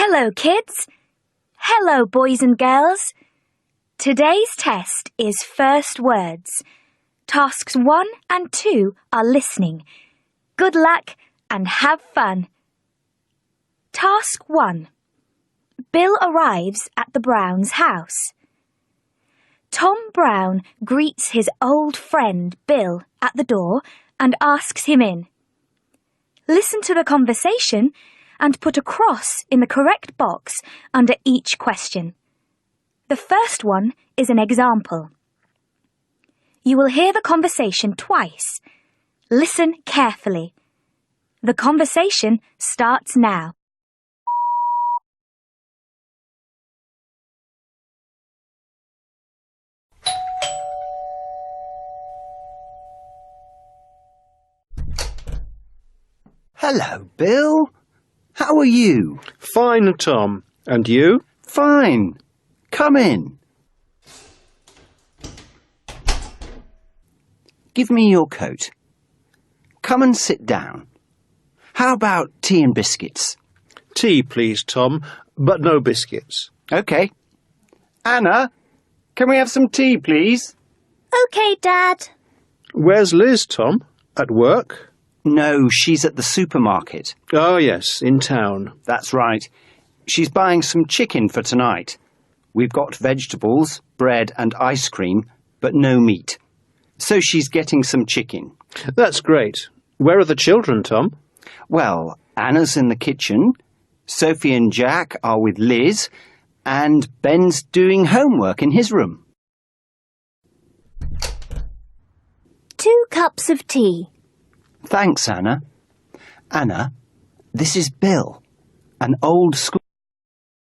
Hello, kids. Hello, boys and girls. Today's test is first words. Tasks 1 and 2 are listening. Good luck and have fun. Task 1. Bill arrives at the Browns' house. Tom Brown greets his old friend Bill at the door and asks him in. Listen to the conversation and put a cross in the correct box under each question. The first one is an example. You will hear the conversation twice. Listen carefully. The conversation starts now. Hello, Bill. How are you? Fine, Tom. And you? Fine. Come in. Give me your coat. Come and sit down. How about tea and biscuits? Tea, please, Tom, but no biscuits. OK. Anna, can we have some tea, please? OK, Dad. Where's Liz, Tom? At work? No, she's at the supermarket. Oh, yes, in town. That's right. She's buying some chicken for tonight. We've got vegetables, bread and ice cream, but no meat. So she's getting some chicken. That's great. Where are the children, Tom? Well, Anna's in the kitchen, Sophie and Jack are with Liz, and Ben's doing homework in his room. 2 cups of tea. Thanks, Anna. Anna, this is Bill, an old school